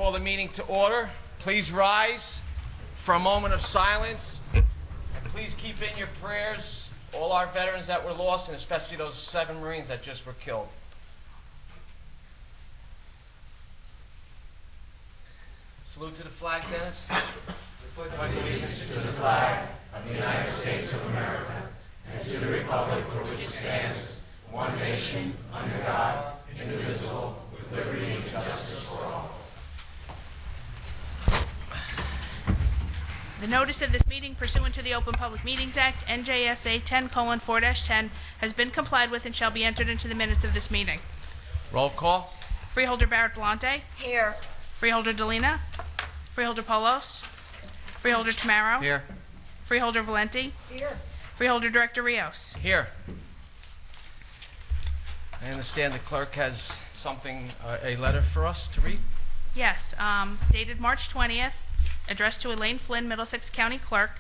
call the meeting to order. Please rise for a moment of silence. And please keep in your prayers all our veterans that were lost, and especially those 7 Marines that just were killed. Salute to the flag, Dennis. We pledge allegiance to the flag of the United States of America and to the republic for which it stands, one nation, under God, indivisible, with liberty and justice for all. The notice of this meeting pursuant to the Open Public Meetings Act, NJSA 10:4-10, has been complied with and shall be entered into the minutes of this meeting. Roll call. Freeholder Barrett Belante. Here. Freeholder Delina. Freeholder Polos. Freeholder Tamaro. Here. Freeholder Valenti. Here. Freeholder Director Rios. Here. I understand the clerk has something, a letter for us to read. Yes, dated March 20th, addressed to Elaine Flynn, Middlesex County Clerk,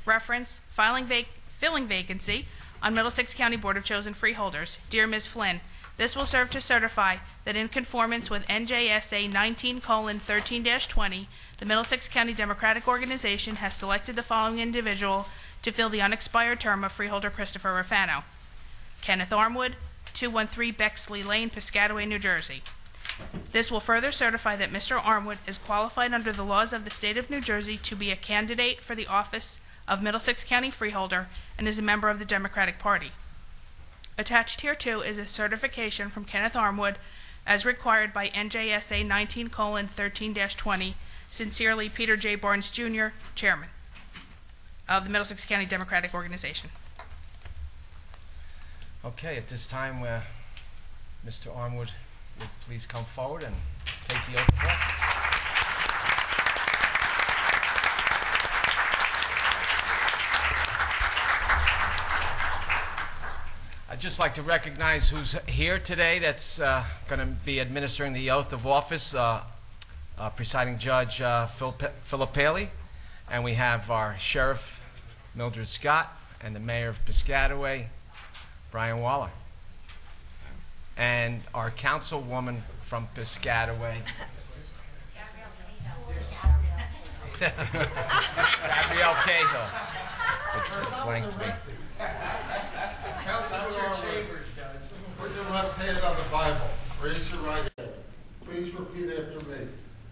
reference filling vacancy on Middlesex County Board of Chosen Freeholders. Dear Ms. Flynn, this will serve to certify that in conformance with NJSA 19:13-20, the Middlesex County Democratic Organization has selected the following individual to fill the unexpired term of Freeholder Christopher Rafano. Kenneth Armwood, 213 Bexley Lane, Piscataway, New Jersey. This will further certify that Mr. Armwood is qualified under the laws of the state of New Jersey to be a candidate for the office of Middlesex County Freeholder and is a member of the Democratic Party. Attached hereto is a certification from Kenneth Armwood as required by NJSA 19:13-20. Sincerely, Peter J. Barnes, Jr., Chairman of the Middlesex County Democratic Organization. Okay, at this time, Mr. Armwood would please come forward and take the oath of office. I'd just like to recognize who's here today that's going to be administering the oath of office. Presiding Judge Philip Paley, and we have our Sheriff Mildred Scott and the Mayor of Piscataway, Brian Waller, and our Councilwoman from Piscataway, Gabrielle Cahill. It blanked me. Put your left hand on the Bible. Raise your right hand. Please repeat after me.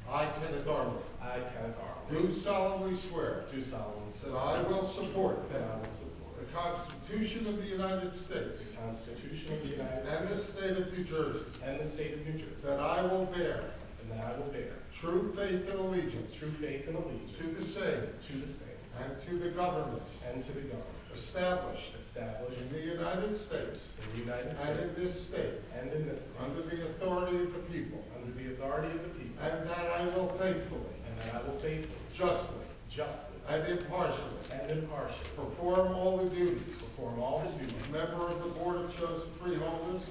I, Kenneth Armwood. I, Kenneth Armwood. Do solemnly swear. Do solemnly swear. That I will support. That I will support. The Constitution of the United States. The Constitution of the United and States. the state of New Jersey. And the state of New Jersey. That I will bear. And that I will bear. True faith and allegiance. True faith and allegiance. To the same. To the same. And to the governments. And to the government. Established. In the United States. In the United States. And in this state. And in this state. Under the authority of the people. Under the authority of the people. And that I will faithfully. And that I will faithfully. Justly. And impartially. Perform all the duties. Member of the Board of Chosen Freeholders.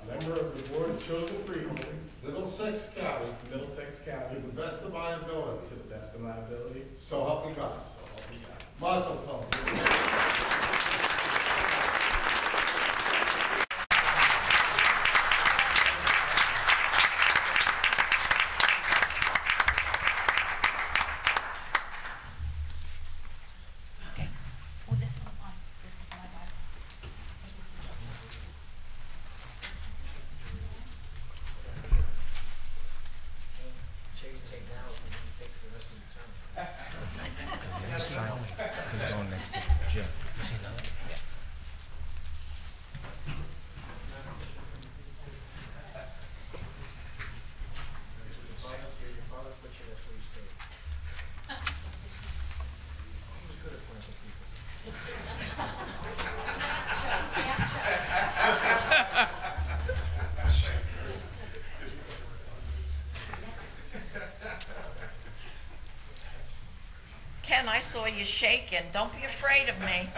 Member of the Board of Chosen Freeholders. Middlesex County. To the best of my ability. So help me God. Mazel tov. He's going next to Jim. Does he know that? Yeah. Ken, I saw you shaking. Don't be afraid of me.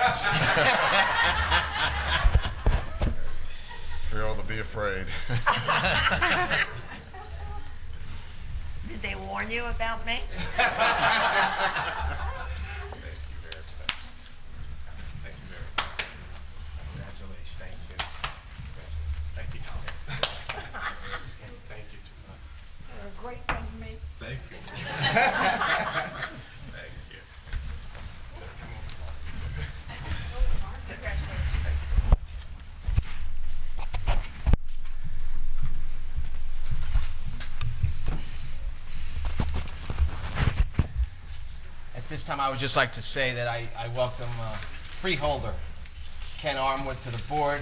Feel to be afraid. Did they warn you about me? great friend of me. Thank you. Thank you. At this time, I would just like to say that I welcome Freeholder Ken Armwood to the board.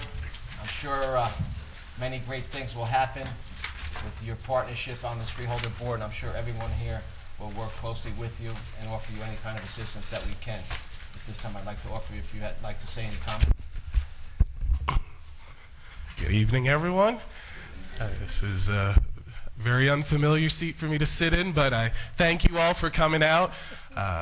I'm sure many great things will happen with your partnership on this Freeholder board, and I'm sure everyone here will work closely with you and offer you any kind of assistance that we can. At this time, I'd like to offer you, if you had like to say any comments. Good evening, everyone. This is a very unfamiliar seat for me to sit in, but I thank you all for coming out.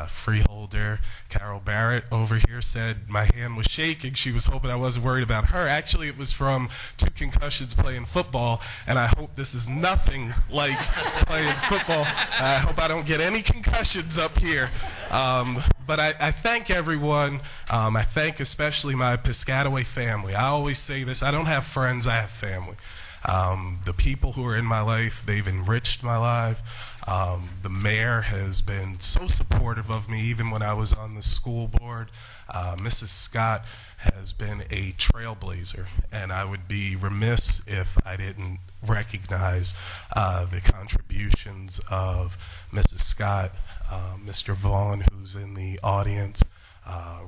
Freeholder Carol Barrett over here said my hand was shaking. She was hoping I wasn't worried about her. Actually, it was from 2 concussions playing football, and I hope this is nothing like playing football. I hope I don't get any concussions up here. But I thank everyone. I thank especially my Piscataway family. I always say this, I don't have friends, I have family. The people who are in my life, they've enriched my life. The mayor has been so supportive of me even when I was on the school board. Mrs. Scott has been a trailblazer, and I would be remiss if I didn't recognize the contributions of Mrs. Scott, Mr. Vaughn, who's in the audience,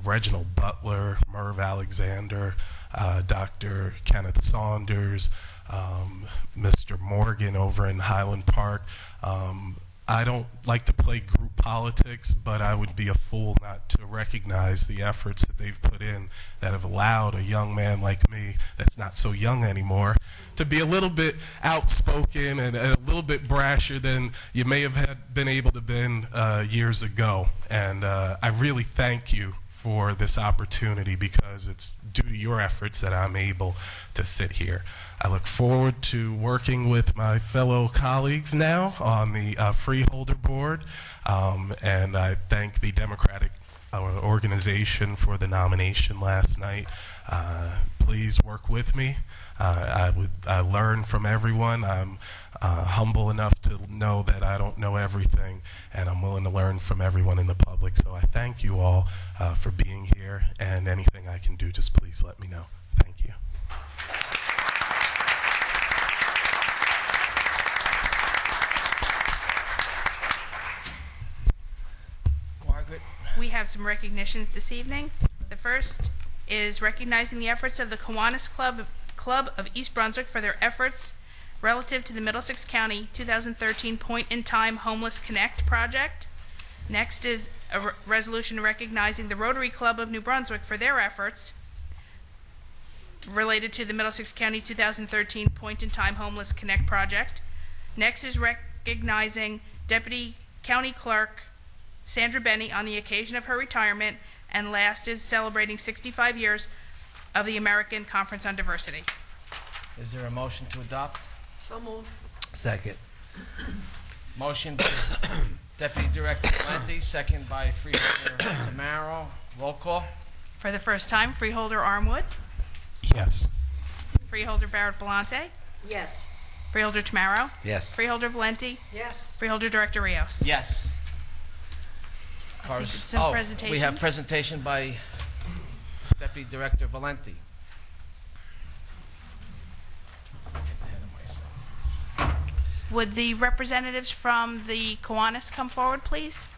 Reginald Butler, Merv Alexander, Dr. Kenneth Saunders, Mr. Morgan over in Highland Park. I don't like to play group politics, but I would be a fool not to recognize the efforts that they've put in that have allowed a young man like me, that's not so young anymore, to be a little bit outspoken and a little bit brasher than you may have been able to been years ago. And I really thank you for this opportunity, because it's due to your efforts that I'm able to sit here. I look forward to working with my fellow colleagues now on the Freeholder board, and I thank the Democratic organization for the nomination last night. Please work with me. I learn from everyone. I'm humble enough to know that I don't know everything, and I'm willing to learn from everyone in the public. So I thank you all for being here, and anything I can do, just please let me know. Thank you. Margaret? We have some recognitions this evening. The first is recognizing the efforts of the Kiwanis Club of East Brunswick for their efforts relative to the Middlesex County 2013 Point-in-Time Homeless Connect project. Next is a resolution recognizing the Rotary Club of New Brunswick for their efforts related to the Middlesex County 2013 Point-in-Time Homeless Connect project. Next is recognizing Deputy County Clerk Sandra Benny on the occasion of her retirement. And last is celebrating 65 years of the American Conference on Diversity. Is there a motion to adopt? So moved. Second. Motion by Deputy Director Valenti, second by Freeholder Tamaro. Roll call. For the first time, Freeholder Armwood, Yes. Freeholder Barrett Belante, Yes. Freeholder Tamaro, Yes. Freeholder Valenti, Yes. Freeholder Director Rios. Yes. think it's some We have presentations. presentation by Deputy Director Valenti. Would the representatives from the Kiwanis come forward, please?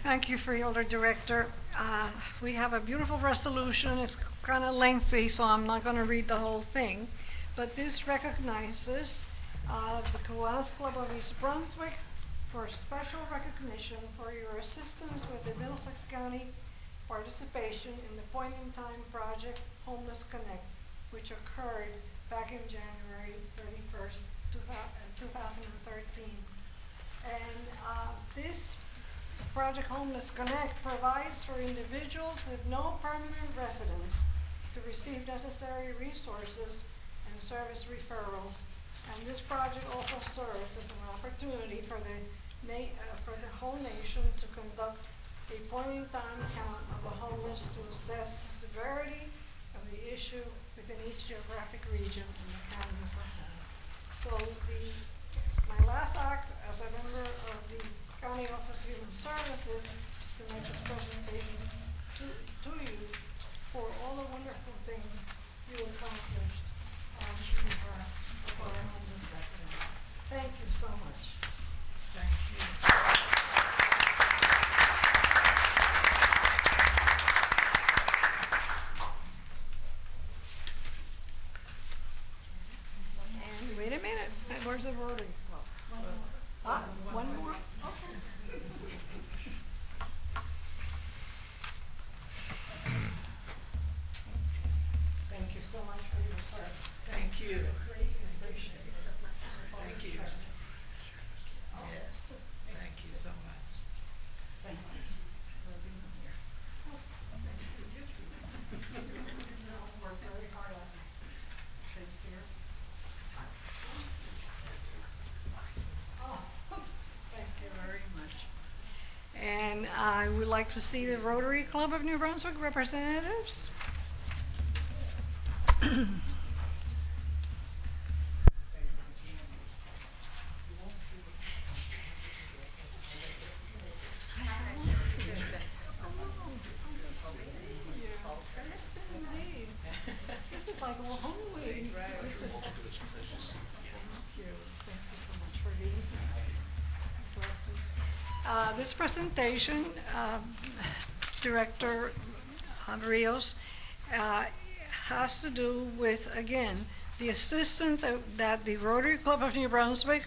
Thank you, Freeholder Director. We have a beautiful resolution. It's kind of lengthy, so I'm not going to read the whole thing. But this recognizes the Kiwanis Club of East Brunswick for special recognition for your assistance with the Middlesex County participation in the Point-in-Time Project Homeless Connect, which occurred back in January 31st, 2013. And this Project Homeless Connect provides for individuals with no permanent residence to receive necessary resources and service referrals. And this project also serves as an opportunity for the whole nation to conduct a point-in-time count of the homeless to assess the severity of the issue within each geographic region in the county as a whole. So my last act as a member of the County Office of Human Services is to make this presentation to you for all the wonderful things you accomplished on behalf of our homeless residents. Thank you so much. Thank you. And wait a minute, where's the Rotary Club? One more? Okay. Thank you so much for your service. Thank you. Greatly appreciate it. Thank you. Yes. Thank you so much. Thank you for being here. Work very hard on this here. Thank you very much. And I would like to see the Rotary Club of New Brunswick representatives. This is like a home waiting. Thank you. Thank you so much for being here. This presentation, Director Rios, has to do with, again, the assistance that the Rotary Club of New Brunswick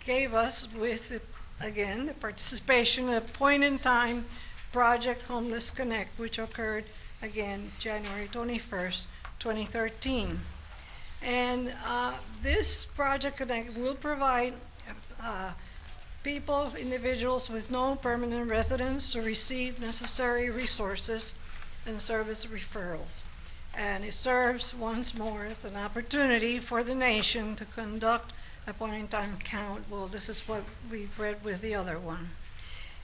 gave us with, again, the participation in a point-in-time Project Homeless Connect, which occurred, again, January 21st, 2013. And this Project Connect will provide people, individuals with no permanent residence to receive necessary resources and service referrals. And it serves once more as an opportunity for the nation to conduct a point-in-time count. Well, this is what we've read with the other one.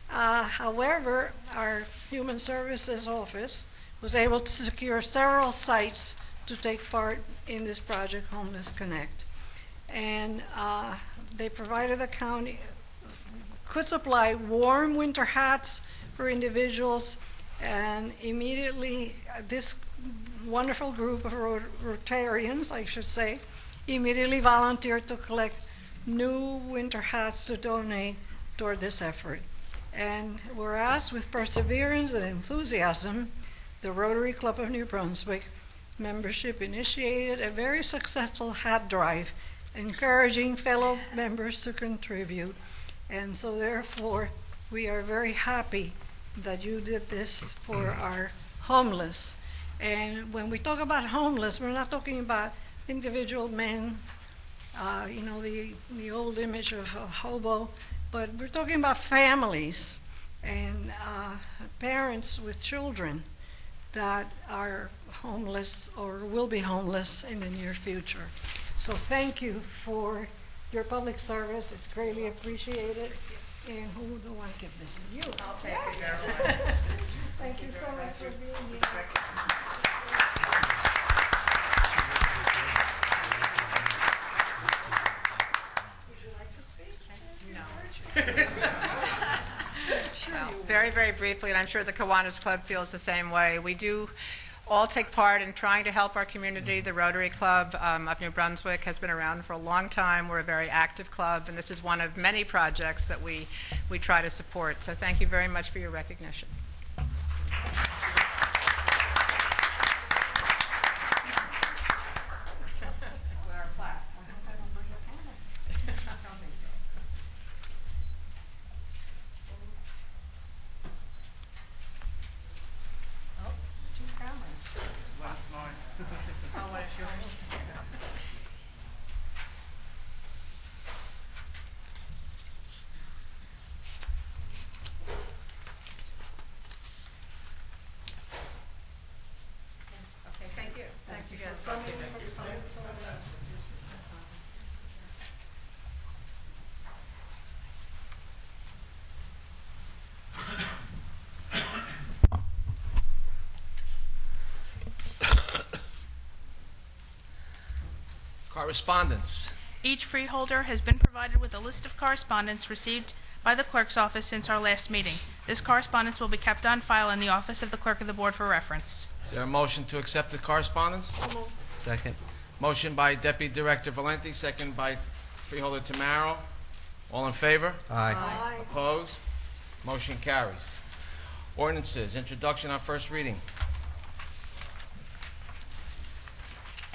However, our Human Services Office was able to secure several sites to take part in this Project Homeless Connect. And they provided the county, could supply warm winter hats for individuals, and immediately this wonderful group of Rotarians, I should say, immediately volunteered to collect new winter hats to donate toward this effort. And whereas with perseverance and enthusiasm, the Rotary Club of New Brunswick membership initiated a very successful hat drive, encouraging fellow members to contribute. And so therefore, we are very happy that you did this for our homeless. And when we talk about homeless, we're not talking about individual men, you know, the old image of a hobo, but we're talking about families and parents with children that are homeless or will be homeless in the near future. So thank you for your public service. It's greatly appreciated. And who do I give this to? You. I'll take it, Caroline. Thank you so much for being here. Would you like to speak? No. Sure Well, you will. very, very briefly, and I'm sure the Kiwanis Club feels the same way. We do all take part in trying to help our community. The Rotary Club of New Brunswick has been around for a long time. We're a very active club, and this is one of many projects that we try to support. So thank you very much for your recognition. With our plaque. I hope I don't bring a camera. I don't think so. Oh, two cameras. One's mine. Oh, what is yours? Correspondence. Each freeholder has been provided with a list of correspondence received by the clerk's office since our last meeting. This correspondence will be kept on file in the office of the clerk of the board for reference. Is there a motion to accept the correspondence? Second. Motion by Deputy Director Valenti, second by Freeholder Tamaro. All in favor? Aye. Aye. Opposed? Motion carries. Ordinances, introduction on first reading.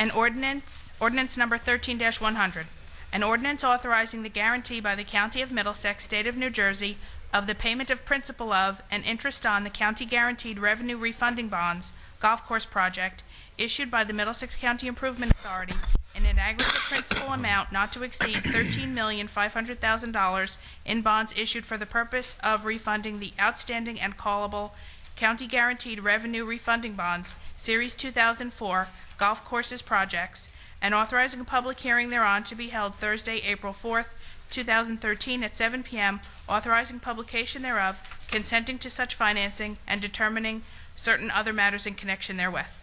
An ordinance number 13-100. An ordinance authorizing the guarantee by the County of Middlesex, State of New Jersey, of the payment of principal of and interest on the county guaranteed revenue refunding bonds golf course project issued by the Middlesex County Improvement Authority in an aggregate principal amount not to exceed $13,500,000 in bonds issued for the purpose of refunding the outstanding and callable county guaranteed revenue refunding bonds, Series 2004, golf courses projects, and authorizing a public hearing thereon to be held Thursday, April 4th, 2013 at 7 p.m., authorizing publication thereof, consenting to such financing, and determining certain other matters in connection therewith.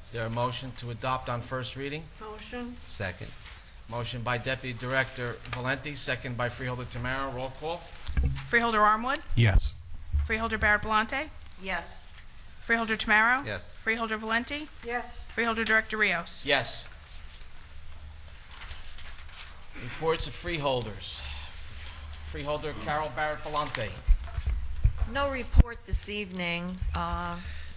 Is there a motion to adopt on first reading? Motion. Second. Motion by Deputy Director Valenti, second by Freeholder Tamaro. Roll call. Freeholder Armwood, Yes. Freeholder Barrett-Belante, Yes. Freeholder Tamaro, Yes. Freeholder Valenti, Yes. Freeholder Director Rios. Yes. Reports of freeholders. Freeholder Carol Barrett-Belante. No report this evening,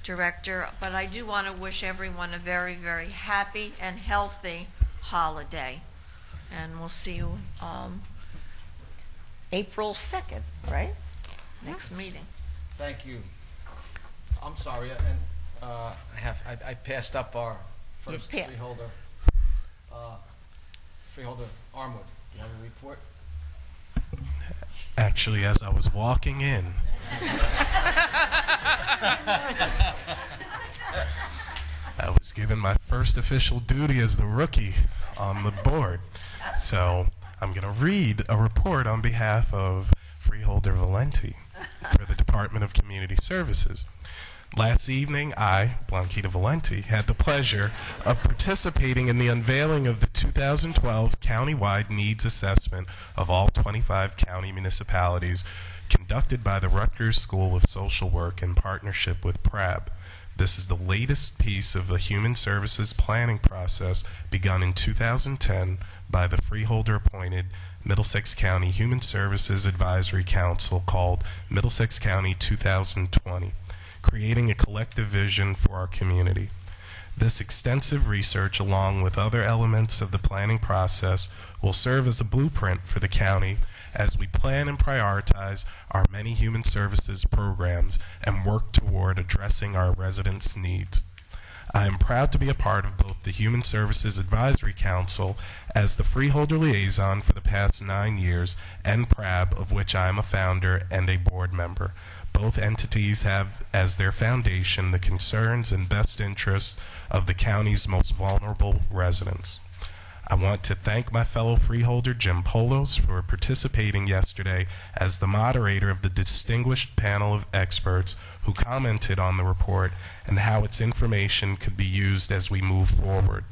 Director, but I do want to wish everyone a very, very happy and healthy holiday. And we'll see you April 2nd, right? Next meeting. Thank you. I'm sorry, and I passed up our first You pa- freeholder. Freeholder Armwood, you have a report? Actually, as I was walking in, I was given my first official duty as the rookie on the board. So I'm going to read a report on behalf of Freeholder Valenti for the Department of Community Services. Last evening, I, Blanquita Valenti, had the pleasure of participating in the unveiling of the 2012 countywide needs assessment of all 25 county municipalities conducted by the Rutgers School of Social Work in partnership with PRAB. This is the latest piece of the human services planning process begun in 2010 by the freeholder-appointed Middlesex County Human Services Advisory Council called Middlesex County 2020. Creating a collective vision for our community. This extensive research, along with other elements of the planning process, will serve as a blueprint for the county as we plan and prioritize our many human services programs and work toward addressing our residents' needs. I am proud to be a part of both the Human Services Advisory Council as the freeholder liaison for the past 9 years and PRAB, of which I am a founder and a board member. Both entities have as their foundation the concerns and best interests of the county's most vulnerable residents. I want to thank my fellow freeholder Jim Polos for participating yesterday as the moderator of the distinguished panel of experts who commented on the report and how its information could be used as we move forward.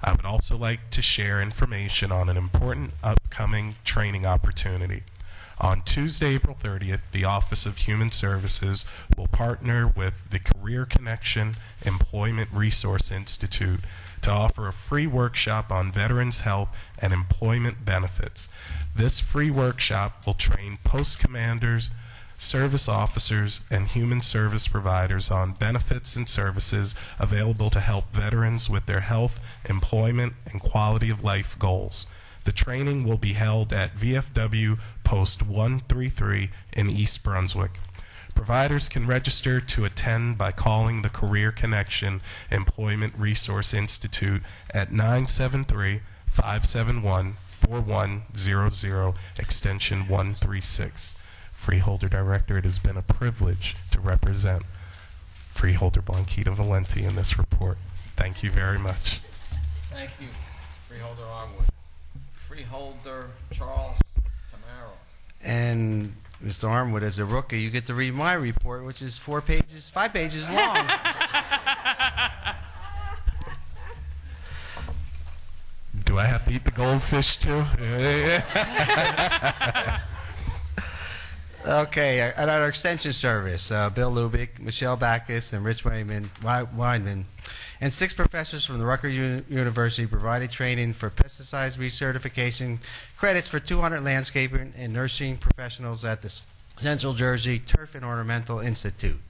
I would also like to share information on an important upcoming training opportunity. On Tuesday, April 30th, the Office of Human Services will partner with the Career Connection Employment Resource Institute to offer a free workshop on veterans' health and employment benefits. This free workshop will train post commanders, service officers, and human service providers on benefits and services available to help veterans with their health, employment, and quality of life goals. The training will be held at VFW Post 133 in East Brunswick. Providers can register to attend by calling the Career Connection Employment Resource Institute at 973-571-4100, extension 136. Freeholder Director, it has been a privilege to represent Freeholder Blanquita Valenti in this report. Thank you very much. Thank you, Freeholder Armwood. Freeholder Charles Tamaro. And Mr. Armwood, as a rookie, you get to read my report, which is 5 pages long. Do I have to eat the goldfish too? Okay, at our extension service, Bill Lubick, Michelle Backus, and Rich Weinman, and 6 professors from the Rutgers University provided training for pesticides recertification credits for 200 landscaping and nursing professionals at the Central Jersey Turf and Ornamental Institute.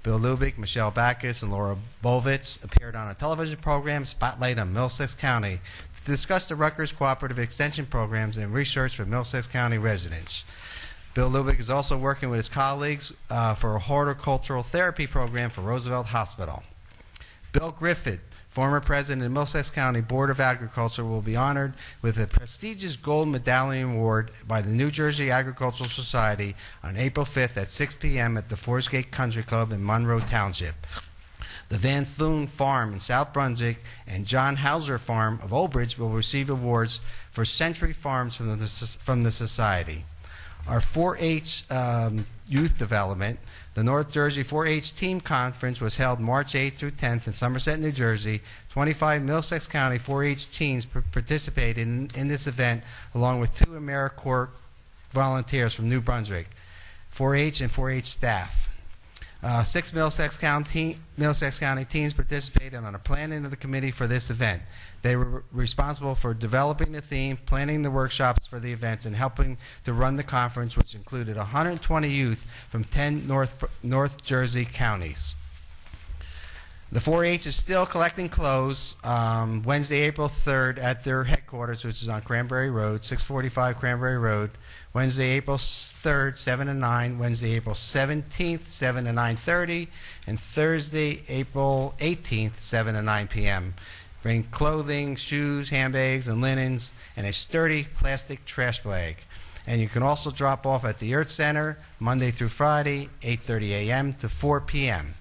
Bill Lubick, Michelle Backus, and Laura Bovitz appeared on a television program, Spotlight on Middlesex County, to discuss the Rutgers Cooperative Extension programs and research for Middlesex County residents. Bill Lubick is also working with his colleagues for a horticultural therapy program for Roosevelt Hospital. Bill Griffith, former president of the Middlesex County Board of Agriculture, will be honored with a prestigious Gold Medallion Award by the New Jersey Agricultural Society on April 5th at 6 p.m. at the Forest Gate Country Club in Monroe Township. The Van Thune Farm in South Brunswick and John Hauser Farm of Old Bridge will receive awards for Century Farms from the Society. Our 4-H youth development, the North Jersey 4-H Team Conference, was held March 8th through 10th in Somerset, New Jersey. 25 Middlesex County 4-H teens participated in this event, along with 2 AmeriCorps volunteers from New Brunswick, 4-H and 4-H staff. 6 Middlesex County teens participated on the planning of the committee for this event. They were responsible for developing the theme, planning the workshops for the events, and helping to run the conference, which included 120 youth from 10 North Jersey counties. The 4-H is still collecting clothes Wednesday, April 3rd at their headquarters, which is on Cranberry Road, 645 Cranberry Road. Wednesday, April 3rd, 7 to 9. Wednesday, April 17th, 7 to 9:30. And Thursday, April 18th, 7 to 9 p.m. Bring clothing, shoes, handbags, and linens, and a sturdy plastic trash bag. And you can also drop off at the Earth Center Monday through Friday, 8:30 a.m. to 4 p.m.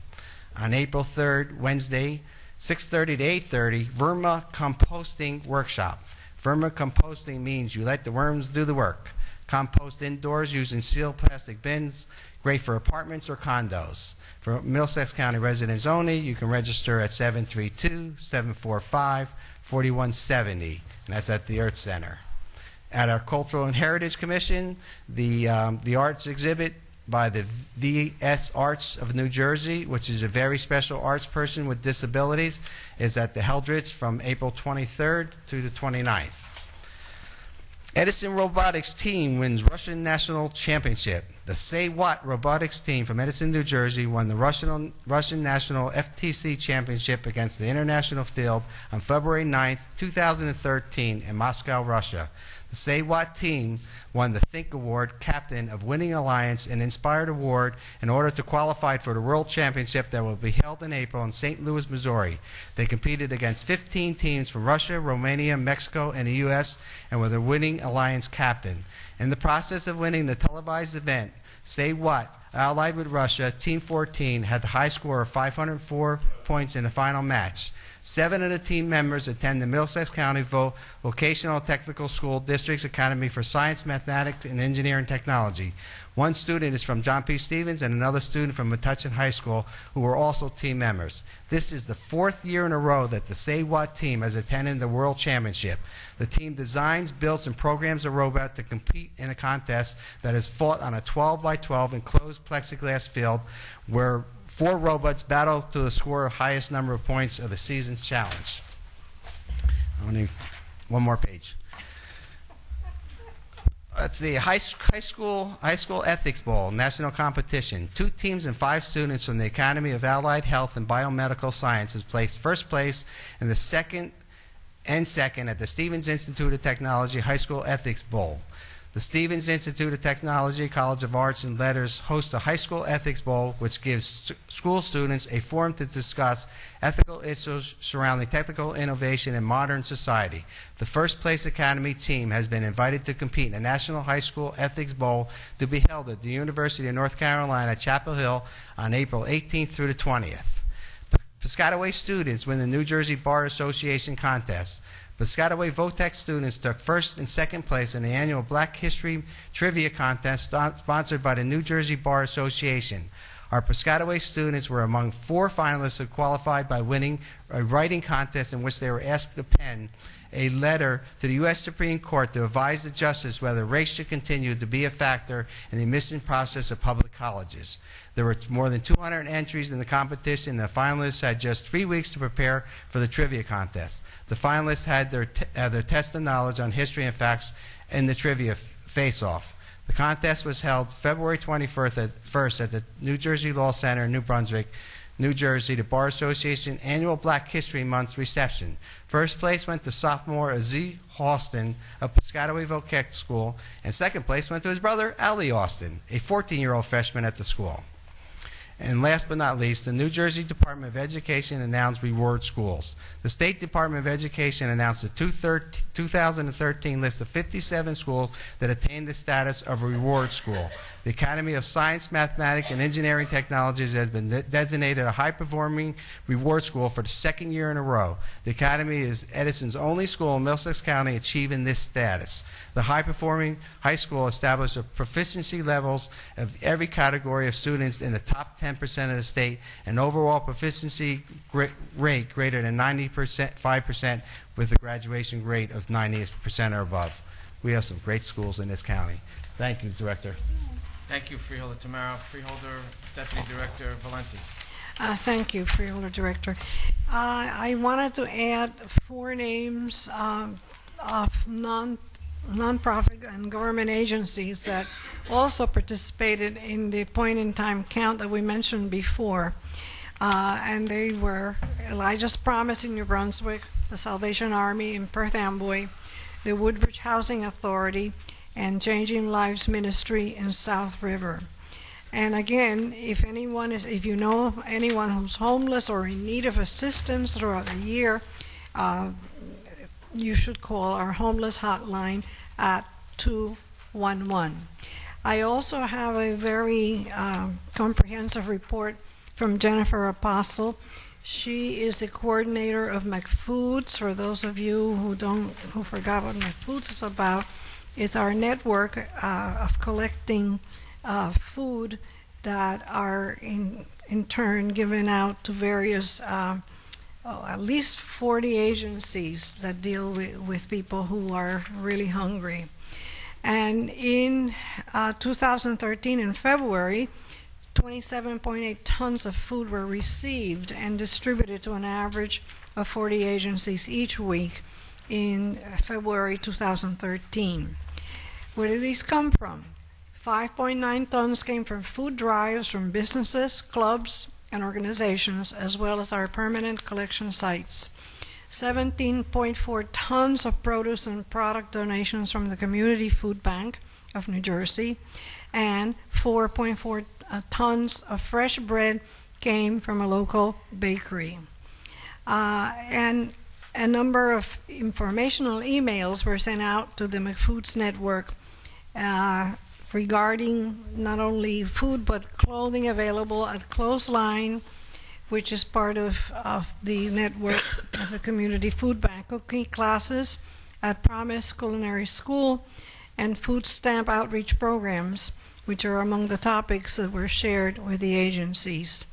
On April 3rd, Wednesday, 6:30 to 8:30, Verma Composting Workshop. Verma composting means you let the worms do the work. Compost indoors using sealed plastic bins, great for apartments or condos. For Middlesex County residents only, you can register at 732-745-4170, and that's at the Earth Center. At our Cultural and Heritage Commission, the arts exhibit by the VS Arts of New Jersey, which is a very special arts person with disabilities, is at the Heldrich from April 23rd to the 29th. Edison Robotics team wins Russian National Championship. The Say What Robotics team from Edison, New Jersey won the Russian National FTC Championship against the International Field on February 9th, 2013 in Moscow, Russia. The Say What team won the Think Award, Captain of Winning Alliance, and Inspired Award in order to qualify for the World Championship that will be held in April in St. Louis, Missouri. They competed against 15 teams from Russia, Romania, Mexico, and the U.S., and were the Winning Alliance captain. In the process of winning the televised event, Say What, allied with Russia, Team 14 had the high score of 504 points in the final match. 7 of the team members attend the Middlesex County Vocational Technical School District's Academy for Science, Mathematics, and Engineering Technology. 1 student is from John P. Stevens and another student from Metuchen High School, who were also team members. This is the 4th year in a row that the Say What team has attended the World Championship. The team designs, builds, and programs a robot to compete in a contest that is fought on a 12-by-12 enclosed plexiglass field where 4 robots battle to score the highest number of points of the season's challenge. One more page. Let's see, high school ethics bowl, national competition. 2 teams and 5 students from the Academy of Allied Health and Biomedical Sciences placed first place in the second at the Stevens Institute of Technology High School Ethics Bowl. The Stevens Institute of Technology, College of Arts and Letters hosts a high school ethics bowl, which gives school students a forum to discuss ethical issues surrounding technical innovation in modern society. The first place Academy team has been invited to compete in a National High School Ethics Bowl to be held at the University of North Carolina, Chapel Hill on April 18th through the 20th. Piscataway students win the New Jersey Bar Association contest. Piscataway Votech students took first and second place in the annual Black History Trivia Contest sponsored by the New Jersey Bar Association. Our Piscataway students were among 4 finalists who qualified by winning a writing contest in which they were asked to pen a letter to the U.S. Supreme Court to advise the justice whether race should continue to be a factor in the admission process of public colleges. There were more than 200 entries in the competition, and the finalists had just 3 weeks to prepare for the trivia contest. The finalists had their test of knowledge on history and facts in the trivia face-off. The contest was held February 21st at the New Jersey Law Center in New Brunswick, New Jersey, the Bar Association annual Black History Month reception. First place went to sophomore Z. Austin of Piscataway Vocational School, and second place went to his brother, Ali Austin, a 14-year-old freshman at the school. And last but not least, the New Jersey Department of Education announced reward schools. The State Department of Education announced a 2013 list of 57 schools that attained the status of a reward school. The Academy of Science, Mathematics, and Engineering Technologies has been designated a high-performing reward school for the second year in a row. The Academy is Edison's only school in Middlesex County achieving this status. The high-performing high school established proficiency levels of every category of students in the top 10% of the state, and overall proficiency rate greater than 95% with a graduation rate of 90% or above. We have some great schools in this county. Thank you, Director. Thank you, Freeholder Tamara. Freeholder Deputy Director Valenti. Thank you, Freeholder Director. I wanted to add 4 names of nonprofit and government agencies that also participated in the point-in-time count that we mentioned before. And they were Elijah's Promise in New Brunswick, the Salvation Army in Perth Amboy, the Woodbridge Housing Authority, and Changing Lives Ministry in South River. And again, if you know of anyone who's homeless or in need of assistance throughout the year, you should call our homeless hotline at 211. I also have a very comprehensive report from Jennifer Apostle. She is the coordinator of McFoods. For those of you who forgot what McFoods is about, it's our network of collecting food that are in turn given out to various at least 40 agencies that deal with people who are really hungry. And in 2013, in February, 27.8 tons of food were received and distributed to an average of 40 agencies each week in February 2013. Where did these come from? 5.9 tons came from food drives from businesses, clubs, and organizations, as well as our permanent collection sites. 17.4 tons of produce and product donations from the Community Food Bank of New Jersey, and 4.4 tons of fresh bread came from a local bakery. And a number of informational emails were sent out to the McFoods Network regarding not only food but clothing available at Clothesline, which is part of the network of the Community Food Bank, cooking classes at Promise Culinary School, and food stamp outreach programs, which are among the topics that were shared with the agencies.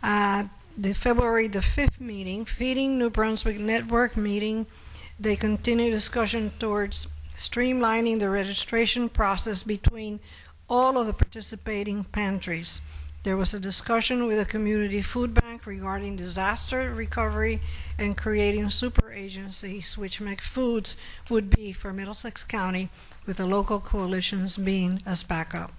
The February the 5th meeting, Feeding New Brunswick Network meeting, they continue discussion towards streamlining the registration process between all of the participating pantries. There was a discussion with the Community Food Bank regarding disaster recovery and creating super agencies, which McFoods would be for Middlesex County, with the local coalitions being as backup.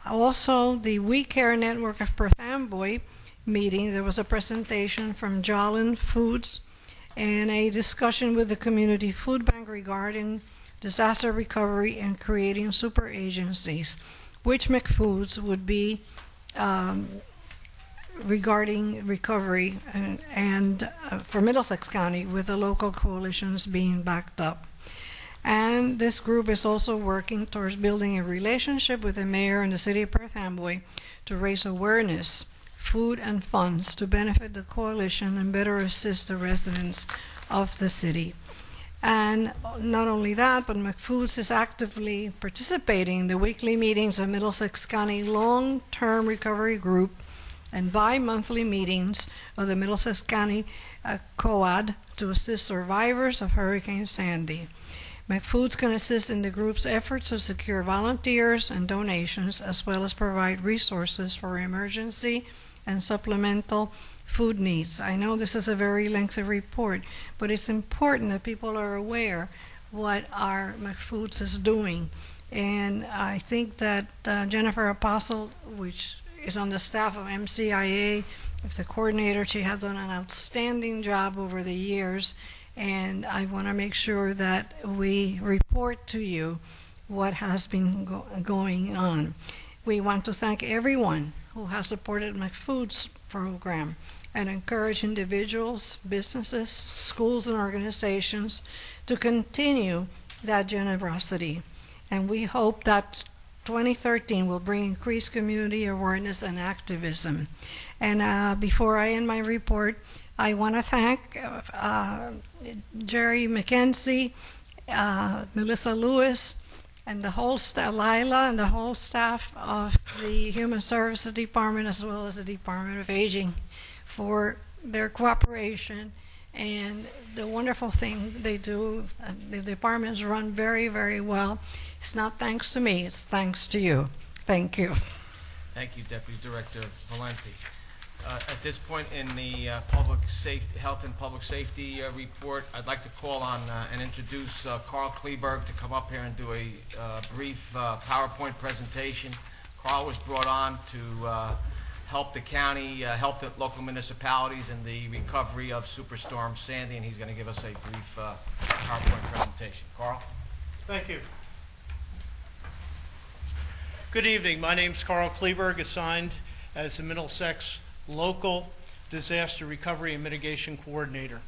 Also, the We Care Network of Perth Amboy meeting, there was a presentation from Jolin Foods and a discussion with the Community Food Bank regarding disaster recovery and creating super agencies, which McFoods would be regarding recovery and for Middlesex County, with the local coalitions being backed up. And this group is also working towards building a relationship with the mayor and the city of Perth Amboy to raise awareness, food, and funds to benefit the coalition and better assist the residents of the city. And not only that, but McFoods is actively participating in the weekly meetings of Middlesex County Long-Term Recovery Group and bi-monthly meetings of the Middlesex County COAD to assist survivors of Hurricane Sandy. McFoods can assist in the group's efforts to secure volunteers and donations, as well as provide resources for emergency and supplemental food needs. I know this is a very lengthy report, but it's important that people are aware what our McFoods is doing. And I think that Jennifer Apostle, which is on the staff of MCIA, as the coordinator, she has done an outstanding job over the years, and I want to make sure that we report to you what has been going on. We want to thank everyone who has supported McFood's program and encourage individuals, businesses, schools, and organizations to continue that generosity. And we hope that 2013 will bring increased community awareness and activism. And before I end my report, I want to thank Jerry McKenzie, Melissa Lewis, and the whole staff, Lila, and the whole staff of the Human Services Department, as well as the Department of Aging, for their cooperation and the wonderful thing they do. The department is run very, very well. It's not thanks to me, it's thanks to you. Thank you. Thank you, Deputy Director Valenti. At this point in the public safety, health and public safety report, I'd like to call on and introduce Carl Kleberg to come up here and do a brief PowerPoint presentation. Carl was brought on to help the county, help the local municipalities in the recovery of Superstorm Sandy, and he's going to give us a brief PowerPoint presentation. Carl? Thank you. Good evening. My name is Carl Kleberg, assigned as the Middlesex Local Disaster Recovery and Mitigation Coordinator.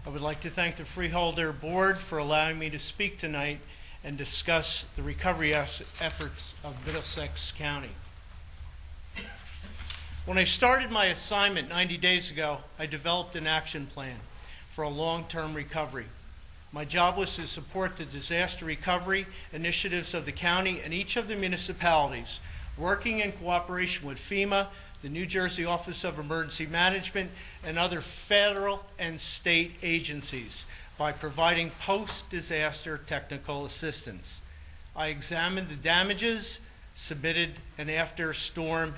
I would like to thank the Freeholder Board for allowing me to speak tonight and discuss the recovery efforts of Middlesex County. When I started my assignment 90 days ago, I developed an action plan for a long-term recovery. My job was to support the disaster recovery initiatives of the county and each of the municipalities, working in cooperation with FEMA, the New Jersey Office of Emergency Management, and other federal and state agencies by providing post-disaster technical assistance. I examined the damages, submitted an after-storm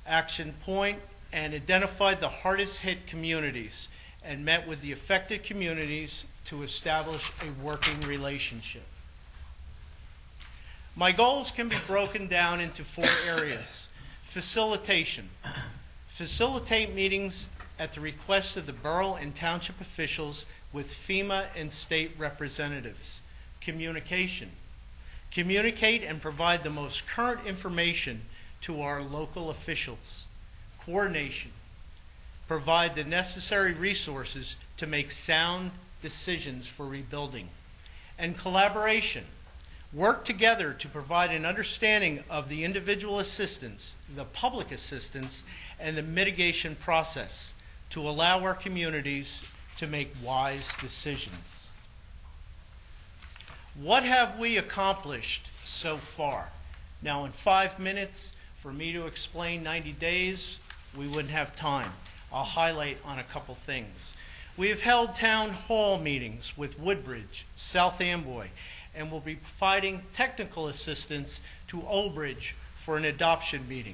action point, and identified the hardest hit communities and met with the affected communities to establish a working relationship. My goals can be broken down into 4 areas. Facilitation. Facilitate meetings at the request of the borough and township officials with FEMA and state representatives. Communication. Communicate and provide the most current information to our local officials. Coordination. Provide the necessary resources to make sound decisions for rebuilding. And collaboration. Work together to provide an understanding of the individual assistance, the public assistance, and the mitigation process to allow our communities to make wise decisions. What have we accomplished so far? Now, in 5 minutes, for me to explain 90 days, we wouldn't have time. I'll highlight on a couple things. We have held town hall meetings with Woodbridge, South Amboy, and will be providing technical assistance to Old Bridge for an adoption meeting.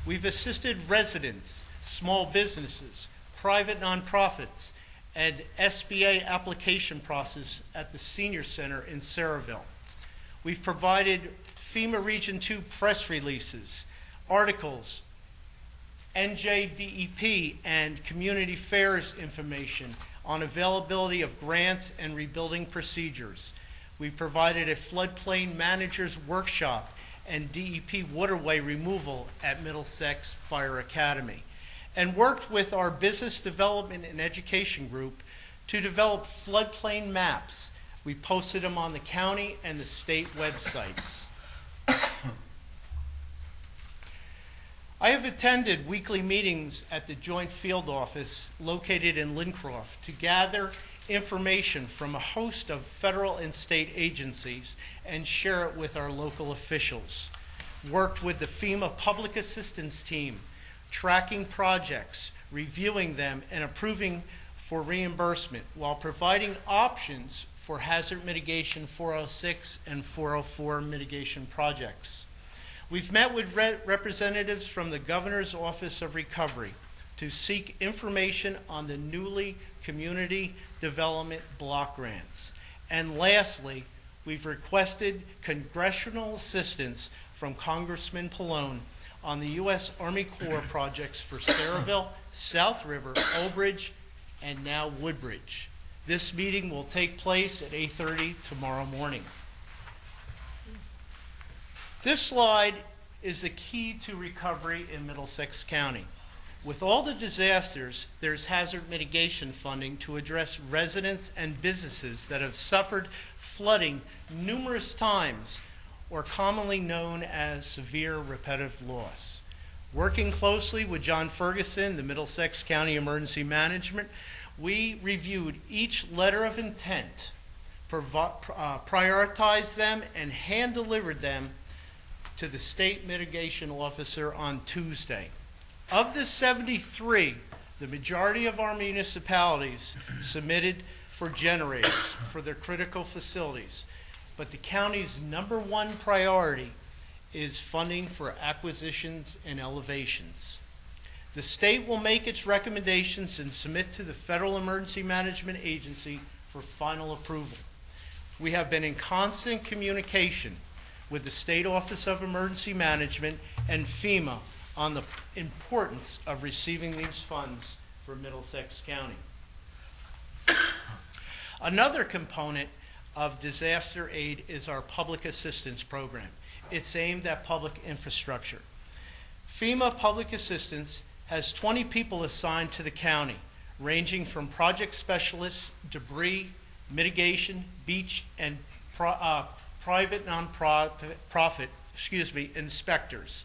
We've assisted residents, small businesses, private nonprofits, and SBA application process at the Senior Center in Saraville. We've provided FEMA Region 2 press releases, articles, NJDEP and community fairs information on availability of grants and rebuilding procedures. We provided a floodplain managers workshop and DEP waterway removal at Middlesex Fire Academy, and worked with our business development and education group to develop floodplain maps. We posted them on the county and the state websites. I have attended weekly meetings at the Joint Field Office located in Lincroft to gather information from a host of federal and state agencies and share it with our local officials. Worked with the FEMA Public Assistance Team tracking projects, reviewing them, and approving for reimbursement while providing options for hazard mitigation 406 and 404 mitigation projects. We've met with representatives from the Governor's Office of Recovery to seek information on the newly community development block grants. And lastly, we've requested congressional assistance from Congressman Pallone on the U.S. Army Corps projects for Saraville, South River, Old Bridge, and now Woodbridge. This meeting will take place at 8:30 tomorrow morning. This slide is the key to recovery in Middlesex County. With all the disasters, there's hazard mitigation funding to address residents and businesses that have suffered flooding numerous times, or commonly known as severe repetitive loss. Working closely with John Ferguson, the Middlesex County Emergency Management, we reviewed each letter of intent, prioritized them, and hand-delivered them to the state mitigation officer on Tuesday. Of the 73, the majority of our municipalities submitted for generators for their critical facilities, but the county's #1 priority is funding for acquisitions and elevations. The state will make its recommendations and submit to the Federal Emergency Management Agency for final approval. We have been in constant communication with the State Office of Emergency Management and FEMA on the importance of receiving these funds for Middlesex County. Another component of disaster aid is our public assistance program. It's aimed at public infrastructure. FEMA Public Assistance has 20 people assigned to the county, ranging from project specialists, debris, mitigation, beach, and private nonprofit inspectors.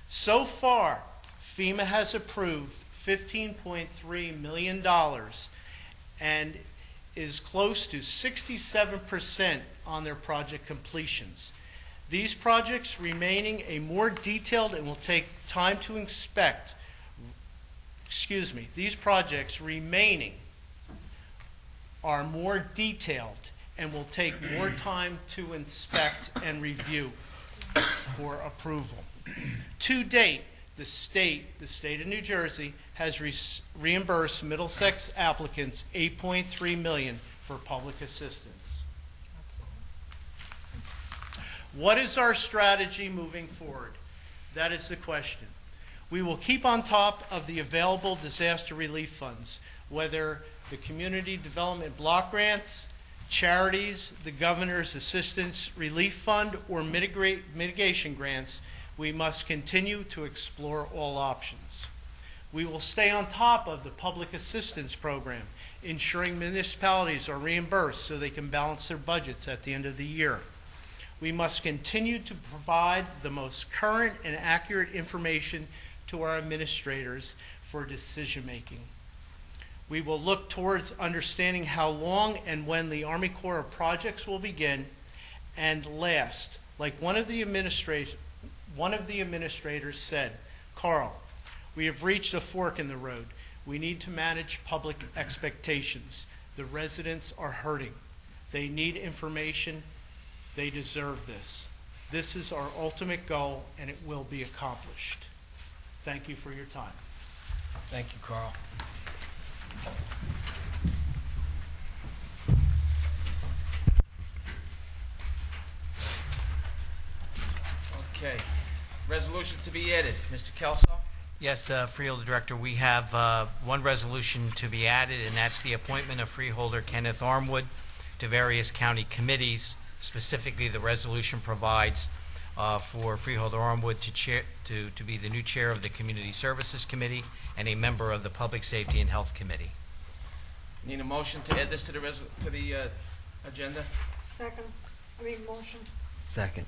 So far, FEMA has approved $15.3 million and is close to 67% on their project completions. These projects remaining a more detailed and will take time to inspect. These projects remaining are more detailed and will take more time to inspect and review for approval. To date, the state of New Jersey has reimbursed Middlesex applicants $8.3 million for public assistance. What is our strategy moving forward? That is the question. We will keep on top of the available disaster relief funds, whether the Community Development Block Grants, charities, the Governor's Assistance Relief Fund, or mitigation grants. We must continue to explore all options. We will stay on top of the public assistance program, ensuring municipalities are reimbursed so they can balance their budgets at the end of the year. We must continue to provide the most current and accurate information to our administrators for decision making. We will look towards understanding how long and when the Army Corps of projects will begin. And last, like one of the administrators said, Carl, we have reached a fork in the road. We need to manage public expectations. The residents are hurting. They need information. They deserve this. This is our ultimate goal, and it will be accomplished. Thank you for your time. Thank you, Carl. Okay. Resolution to be added. Mr. Kelso? Yes, Freeholder Director, we have one resolution to be added, and that's the appointment of Freeholder Kenneth Armwood to various county committees. Specifically, the resolution provides for Freeholder Armwood to be the new chair of the Community Services Committee and a member of the Public Safety and Health Committee. Need a motion to add this to the agenda? Motion. Second.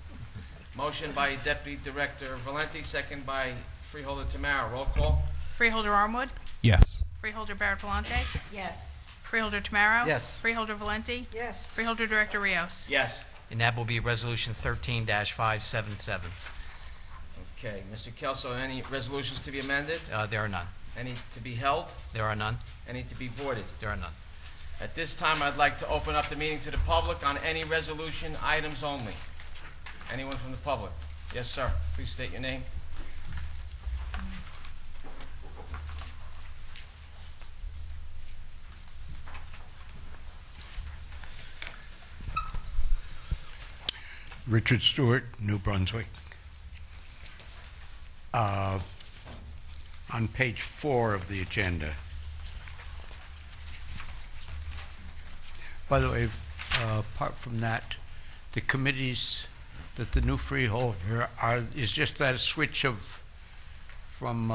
Motion by Deputy Director Valenti, second by Freeholder Tamara. Roll call. Freeholder Armwood, Yes. Freeholder Barrett Palante, Yes. Freeholder Tamaro. Yes. Freeholder Valenti, Yes. Freeholder Director Rios. Yes. And that will be Resolution 13-577. Okay, Mr. Kelso, any resolutions to be amended? There are none. Any to be held? There are none. Any to be voided? There are none. At this time, I'd like to open up the meeting to the public on any resolution items only. Anyone from the public? Yes, sir. Please state your name. Richard Stewart, New Brunswick. On page 4 of the agenda. By the way, apart from that, the committees that the new freeholder is just that a switch from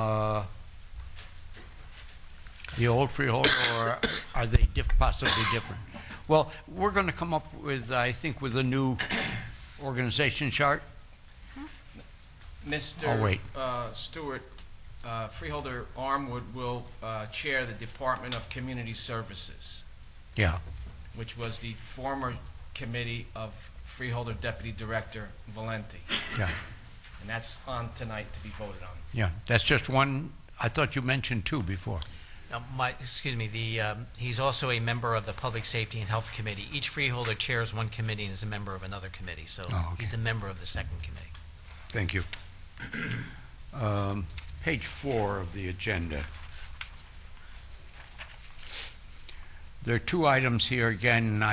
the old freeholder, or are they possibly different? Well, we're going to come up with, I think, with a new organization chart. Mr. Oh, wait. Stewart, Freeholder Armwood will chair the Department of Community Services, Yeah. which was the former committee of Freeholder Deputy Director Valenti. Yeah. And that's on tonight to be voted on. Yeah. That's just one. I thought you mentioned 2 before. Excuse me, he's also a member of the Public Safety and Health Committee. Each freeholder chairs one committee and is a member of another committee, so he's a member of the second committee. Thank you. Page 4 of the agenda. There are 2 items here again.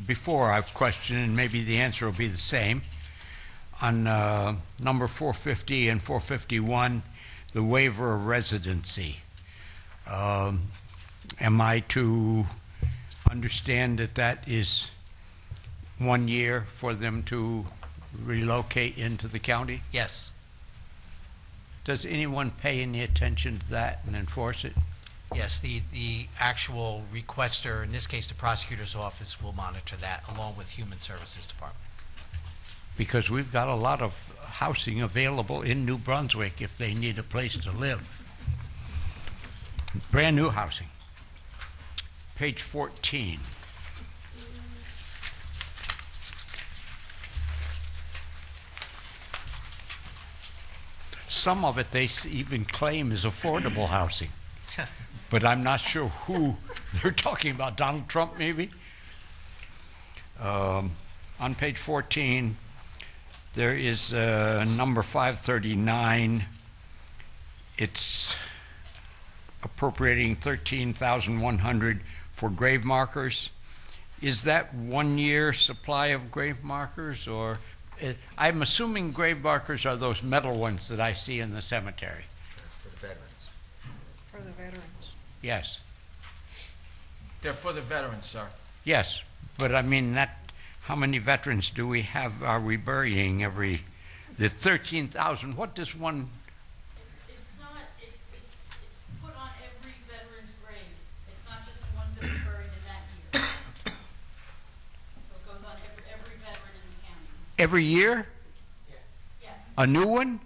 Before I've questioned, and maybe the answer will be the same. On number 450 and 451, the waiver of residency. Am I to understand that that is 1 year for them to relocate into the county? Yes. Does anyone pay any attention to that and enforce it? Yes, the actual requester, in this case the prosecutor's office, will monitor that along with Human Services Department. Because we've got a lot of housing available in New Brunswick if they need a place to live. Brand new housing. Page 14. Some of it they even claim is affordable housing. But I'm not sure who they're talking about. Donald Trump, maybe? On page 14, there is number 539. It's appropriating $13,100 for grave markers. Is that 1 year supply of grave markers, or I'm assuming grave markers are those metal ones that I see in the cemetery? For the veterans. For the veterans. Yes. They're for the veterans, sir. Yes, but I mean how many veterans do we have? Are we burying the 13,000? What does one? It's put on every veteran's grave. It's not just the ones that were buried in that year. So it goes on every veteran in the county. Every year? Yes. A new one?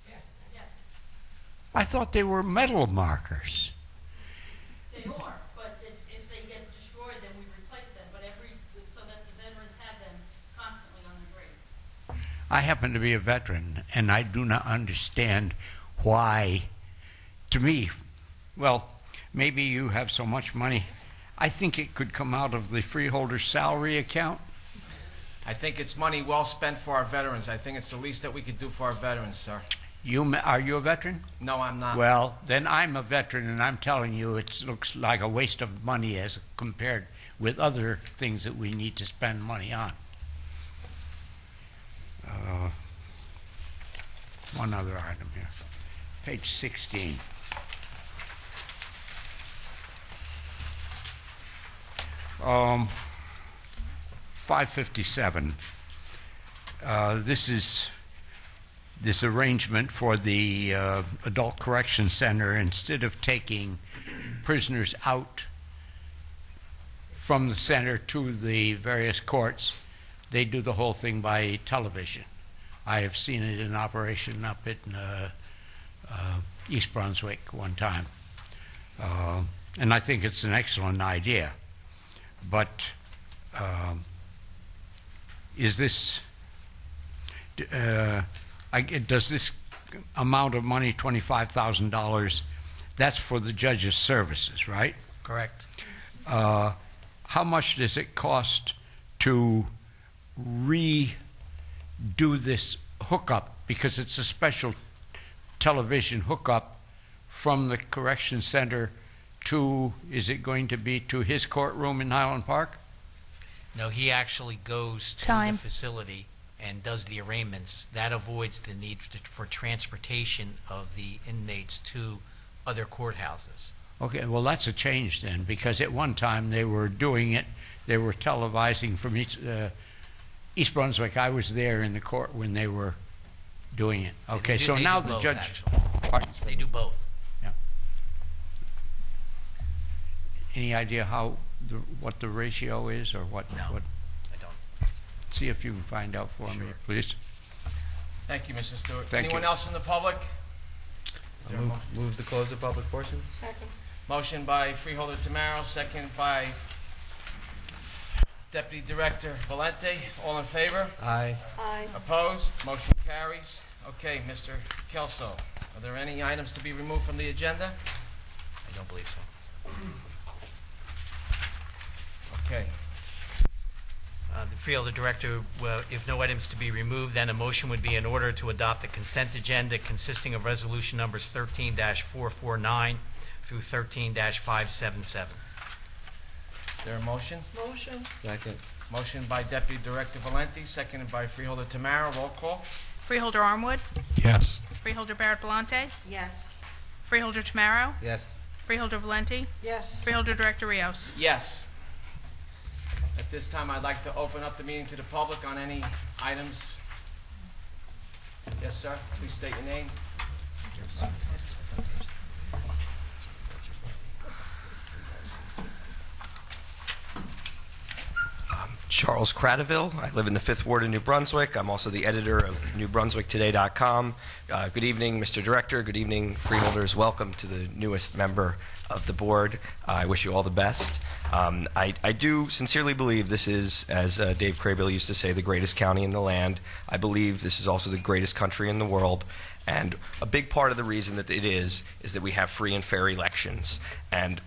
Yes. I thought they were metal markers. They are, but if they get destroyed, then we replace them. But so that the veterans have them constantly on the grave. I happen to be a veteran, and I do not understand why, to me, well, maybe you have so much money. I think it could come out of the freeholder's salary account. I think it's money well spent for our veterans. I think it's the least that we could do for our veterans, sir. Are you a veteran? No, I'm not. Well, then I'm a veteran, and I'm telling you it looks like a waste of money as compared with other things that we need to spend money on. One other item here. Page 16. Um, 557. This is this arrangement for the Adult Correction Center. Instead of taking prisoners out from the center to the various courts, they do the whole thing by television. I have seen it in operation up in East Brunswick one time. And I think it's an excellent idea. But is this, does this amount of money, $25,000, that's for the judge's services, right? Correct. How much does it cost to redo this hookup? Because it's a special television hookup from the correction center to, is it going to be to his courtroom in Highland Park? No, he actually goes to Time. the facility and does the arraignments. That avoids the need for transportation of the inmates to other courthouses. Okay, well, that's a change then, because at one time they were doing it, they were televising from East Brunswick. I was there in the court when they were doing it. Okay, so They now do the both, judge... actually. Pardon? They do both. Any idea what the ratio is, or what? No, what? I don't. See if you can find out for me, please. Thank you, Mr. Stewart. Thank Anyone you. else from the public? Is there a mo- Move to close the public portion? Second. Motion by Freeholder Tamaro, second by Deputy Director Valente. All in favor? Aye. Aye. Opposed? Motion carries. Okay, Mr. Kelso, are there any items to be removed from the agenda? I don't believe so. Okay. The Freeholder Director, if no items to be removed, then a motion would be in order to adopt the consent agenda consisting of resolution numbers 13-449 through 13-577. Is there a motion? Motion. Second. Motion by Deputy Director Valente, seconded by Freeholder Tamaro. Roll call. Freeholder Armwood, Yes. Freeholder Barrett Belante, Yes. Freeholder Tamaro, Yes. Freeholder Valente, Yes. Freeholder Director Rios. Yes. At this time, I'd like to open up the meeting to the public on any items. Yes, sir. Please state your name. Charles Cradaville. I live in the 5th Ward of New Brunswick. I'm also the editor of NewBrunswickToday.com. Good evening, Mr. Director. Good evening, freeholders. Welcome to the newest member of the board. I wish you all the best. I do sincerely believe this is, as Dave Craybill used to say, the greatest county in the land. I believe this is also the greatest country in the world. And a big part of the reason that it is that we have free and fair elections. And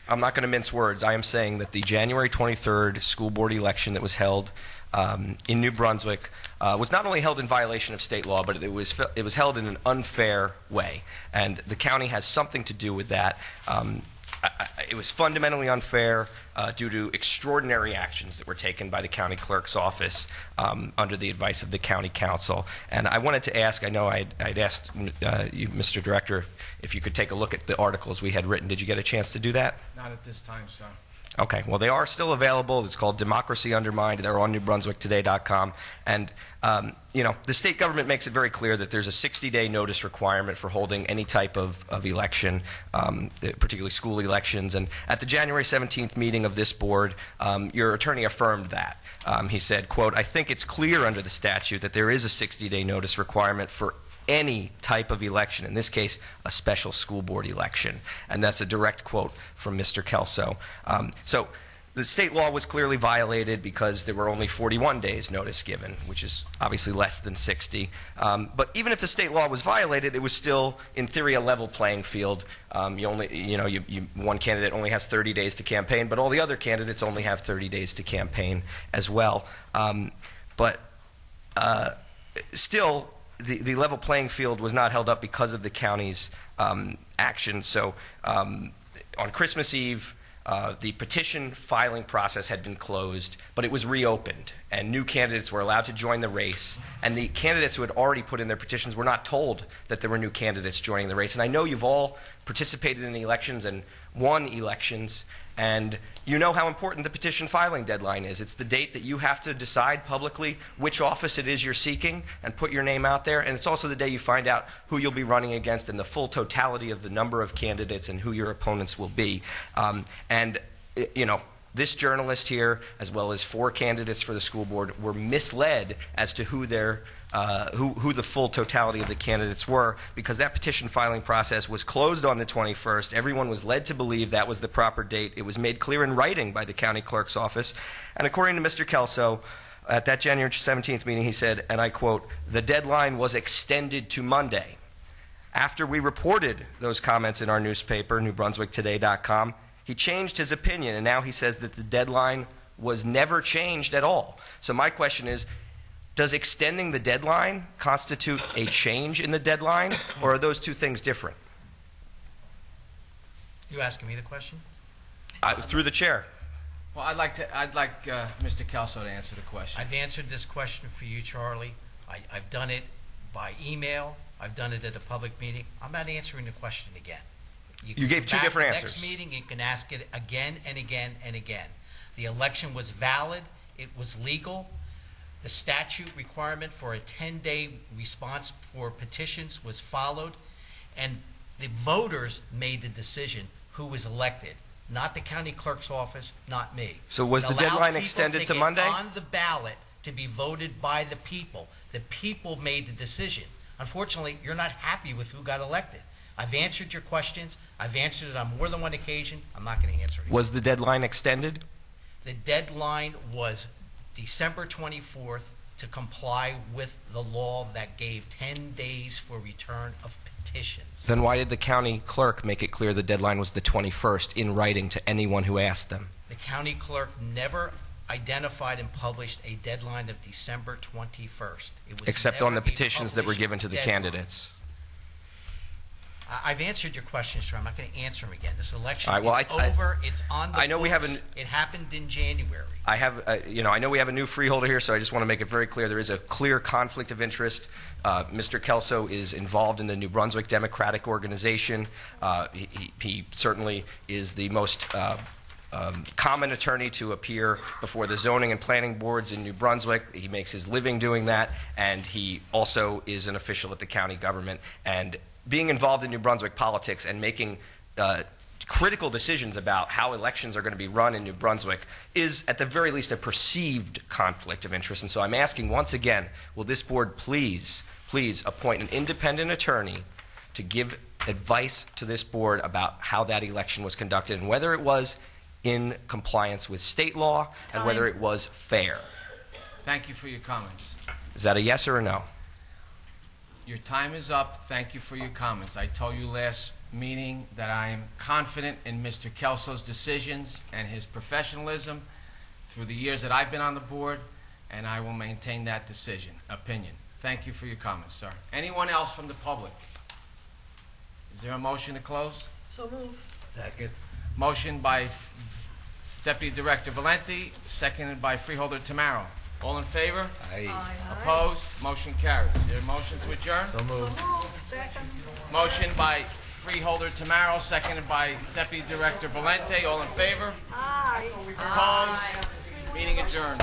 I'm not going to mince words. I am saying that the January 23rd school board election that was held in New Brunswick was not only held in violation of state law, but it was held in an unfair way. And the county has something to do with that. It was fundamentally unfair due to extraordinary actions that were taken by the county clerk's office under the advice of the county council. And I wanted to ask, I know I'd asked you, Mr. Director, if you could take a look at the articles we had written. Did you get a chance to do that? Not at this time, sir. Okay, well, they are still available. It's called Democracy Undermined. They're on NewBrunswickToday.com. And, the state government makes it very clear that there's a 60-day notice requirement for holding any type of election, particularly school elections. And at the January 17th meeting of this board, your attorney affirmed that. He said, quote, "I think it's clear under the statute that there is a 60-day notice requirement for any type of election, in this case, a special school board election." And that's a direct quote from Mr. Kelso. So the state law was clearly violated because there were only 41 days notice given, which is obviously less than 60. But even if the state law was violated, it was still, in theory, a level playing field. One candidate only has 30 days to campaign, but all the other candidates only have 30 days to campaign as well. Still, the level playing field was not held up because of the county's action. So on Christmas Eve, the petition filing process had been closed, but it was reopened, and new candidates were allowed to join the race. And the candidates who had already put in their petitions were not told that there were new candidates joining the race. And I know you've all participated in elections and won elections, and you know how important the petition filing deadline is. It's the date that you have to decide publicly which office it is you're seeking and put your name out there, and it's also the day you find out who you'll be running against and the full totality of the number of candidates and who your opponents will be. This journalist here, as well as 4 candidates for the school board, were misled as to who the full totality of the candidates were, because that petition filing process was closed on the 21st. Everyone was led to believe that was the proper date. It was made clear in writing by the county clerk's office. And according to Mr. Kelso, at that January 17th meeting, he said, and I quote, "The deadline was extended to Monday." After we reported those comments in our newspaper, NewBrunswickToday.com, he changed his opinion, and now he says that the deadline was never changed at all. So my question is, does extending the deadline constitute a change in the deadline, or are those two things different? You asking me the question? Through the chair. Well, I'd like Mr. Kelso to answer the question. I've answered this question for you, Charlie. I've done it by email. I've done it at a public meeting. I'm not answering the question again. You gave two different answers. Next meeting, you can ask it again and again and again. The election was valid. It was legal. The statute requirement for a 10-day response for petitions was followed, and the voters made the decision who was elected, not the county clerk's office, not me. So was the deadline extended to Monday? On the ballot to be voted by the people. The people made the decision. Unfortunately, you're not happy with who got elected. I've answered your questions. I've answered it on more than one occasion. I'm not going to answer it again. Was the deadline extended? The deadline was December 24th to comply with the law that gave 10 days for return of petitions. Then why did the county clerk make it clear the deadline was the 21st in writing to anyone who asked them? The county clerk never identified and published a deadline of December 21st. It was Except on never the petitions a that were given to the published deadline. candidates. I've answered your questions, sir. I'm not going to answer them again. This election All right, is over. It's on the I know books. we have It happened in January. I have, I know we have a new freeholder here, so I just want to make it very clear there is a clear conflict of interest. Mr. Kelso is involved in the New Brunswick Democratic Organization. He certainly is the most common attorney to appear before the zoning and planning boards in New Brunswick. He makes his living doing that, and he also is an official at the county government. And being involved in New Brunswick politics and making critical decisions about how elections are going to be run in New Brunswick is, at the very least, a perceived conflict of interest. And so I'm asking once again, will this board please appoint an independent attorney to give advice to this board about how that election was conducted and whether it was in compliance with state law and whether it was fair? Thank you for your comments. Is that a yes or a no? Your time is up. Thank you for your comments. I told you last meeting that I am confident in Mr. Kelso's decisions and his professionalism through the years that I've been on the board, and I will maintain that opinion. Thank you for your comments, sir. Anyone else from the public? Is there a motion to close? So move. Second. Motion by Deputy Director Valenti, seconded by Freeholder Tamaro. All in favor? Aye. Opposed? Motion carries. Is there a motion to adjourn? So move. Second. Motion by Freeholder Tamaro, seconded by Deputy Director Valenti. All in favor? Aye. Opposed? Meeting adjourned.